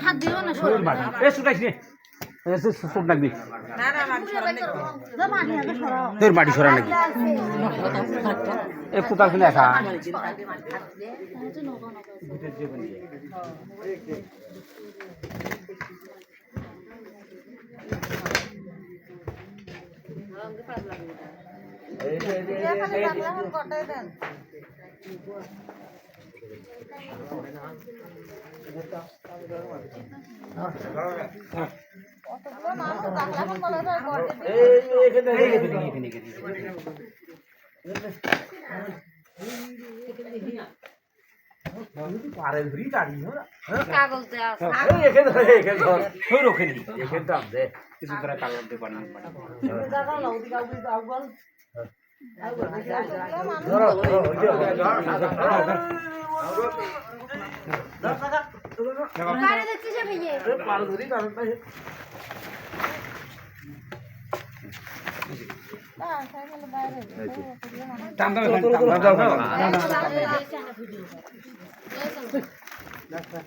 হাত দিও না শরীর মাটি এ সুটাইছ নে এ সব লাগবি তোর মাটি সরা নাকি এ কোতাল কিনে আসা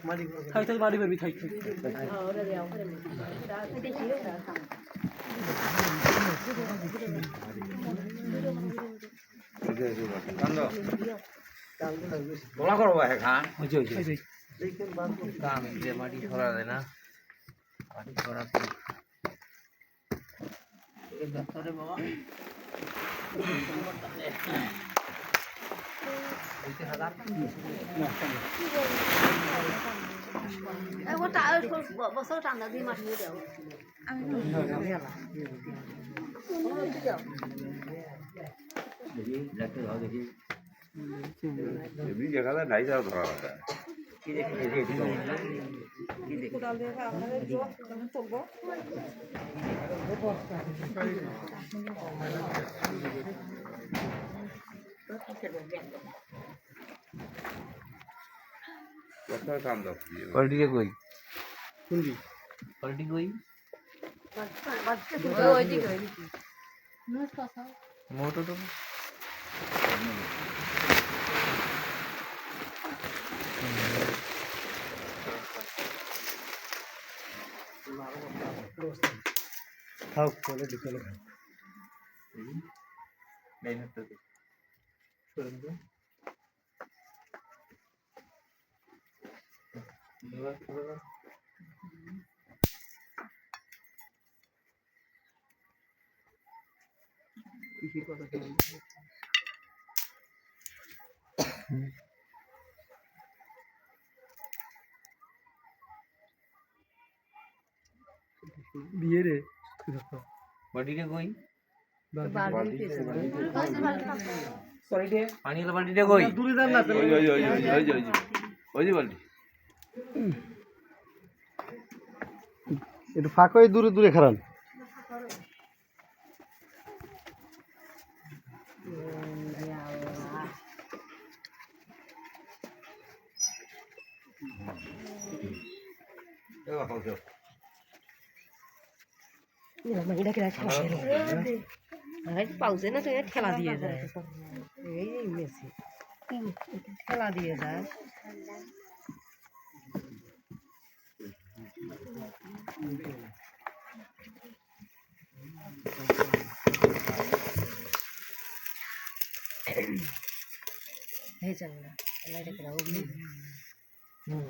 মারি পারবি থাই তোলা করবো হ্যাঁ মাটি সরা যায় না মাটি সরা বাবা বছর ঠান্ডা দিয়ে মাটি দিয়ে দেবো জায়গাটা নাই যাওয়া ধরা কোয়ালিটি কই কোনটি কোয়ালিটি কই মোটো তো খাও চলে দিতে খাও নেই না তো বিয়ে রে বাটিটা কই সরিটে পানি এলো বাটিটা কই দূরে যান না ওই যে বালতি একটু ফাঁক হয়ে দূরে দূরে খারান পাউছে না তুই খেলা দিয়ে যায় এই মেসি খেলা দিয়ে যায় এই চল না লাইট করে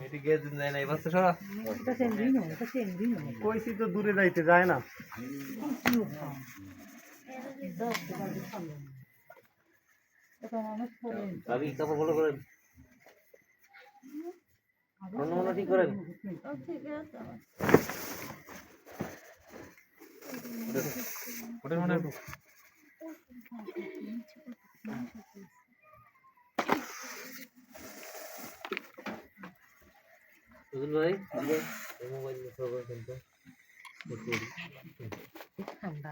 এটি গেছ যায় না এই বস্তা সরা কইছি তো দূরে যাইতে যায় না ভাবি কাপড় ভালো করেন অন্য ঠিক করেন ওটা মনে ভাই মোবাইল কিন্তু ঠান্ডা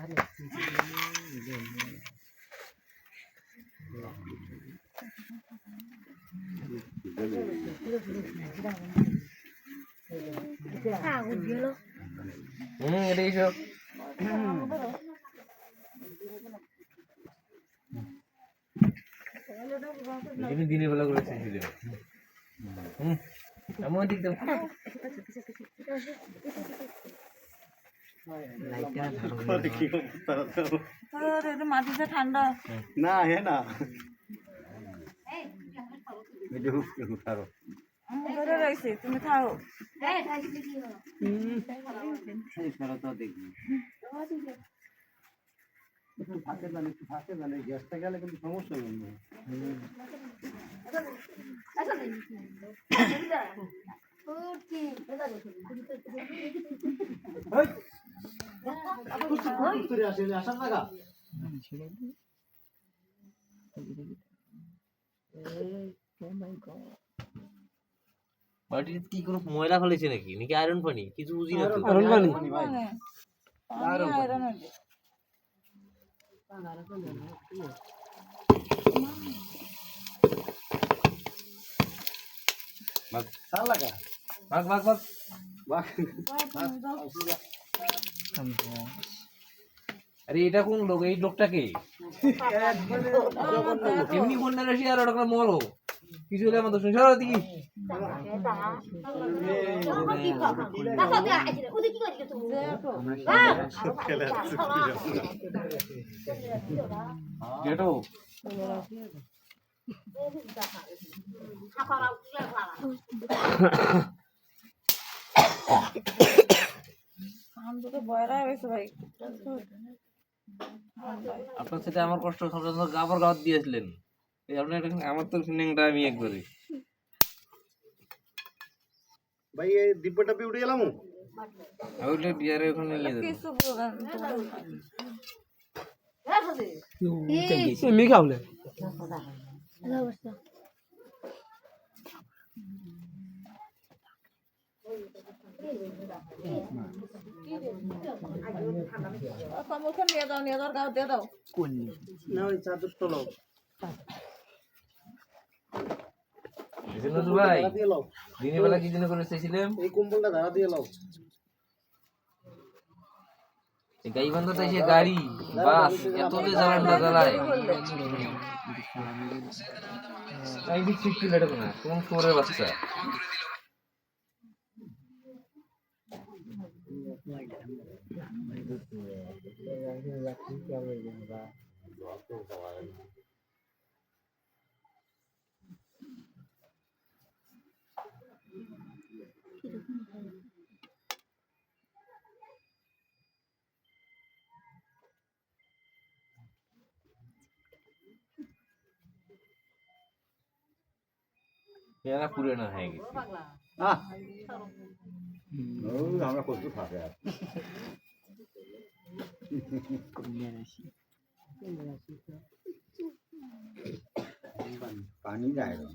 এটাই সব দিনের বেলা করে এমন দিক দাও কি অবস্থা মাটিতে ঠান্ডা না হে না ধরে রয়েছে তুমি খাও থাকে জানে গ্যাসটা গেলে কিন্তু সমস্যা নেই আসার জায়গা মাটিতে কি কোনো ময়লা ফেলেছে নাকি নাকি আয়রন পানি কিছু বুঝি না তো আয়রন সার লাগা ভাগ ভাগ ভাগ বাহ আরে এটা কোন লোক এই লোকটাকে এমনি বন্যা রাশি আর ওটা মরো কিছু হলে আমাদের সংসার দিকে যেটো বয়রা হয়েছে ভাই আপনার সাথে আমার কষ্ট গাবর গাওয়াত দিয়েছিলেন এই আপনি আমার তো শুনেংটা আমি একবারে ভাই এই ডিব্বাটা উঠে গেলাম ওইটা বিয়ারে ওখানে নিয়ে যাবো কিছু বলেন মেঘা হলে কমলখন নিয়ে যাও গাও দিয়ে দাও না ওই চাদর তোলো ভাই দিয়ে লাও দিনের বেলা কি জন্য করে চেয়েছিলাম এই কম্বলটা ধারা দিয়ে লাও গাই বান্ধব তাই সে গাড়ি বাস এত যে জ্বালানটা জ্বালায় তাই দিক ঠিক কিলো না কোন ফোরের বাচ্চা এরা পুরে না হয়ে গেছে আমরা কত থাকে আর পানি যায় না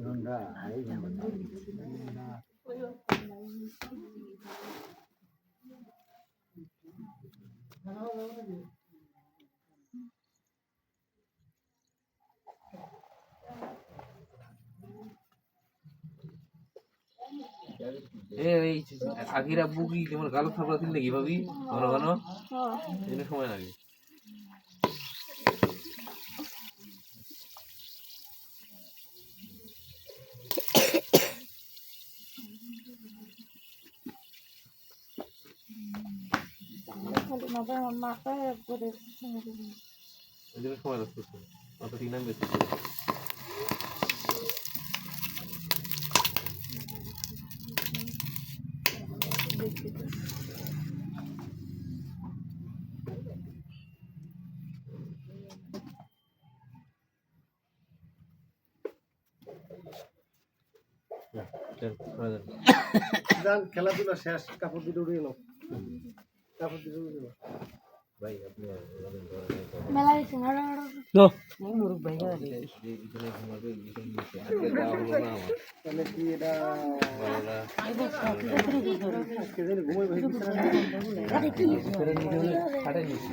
ঘন্টা আড়াই ঘন্টা এই আগিরা বুকি তোমার গালো থাপড়া দিন নাকি ভাবি ঘন ঘন এখানে সময় লাগে মাথায় একবারে সময় লাগতেছে অত ঠিক নাম বেশি খেলাধুলা শেষ কাপড় দুটো উড়িয়ে নাও কাপড় দুটো উড়িয়ে নাও ভাই আপনি মুরুখ ভাই তাহলে কি এটা ঘুমাই ঘুমাই ভাই খাটে নিচ্ছি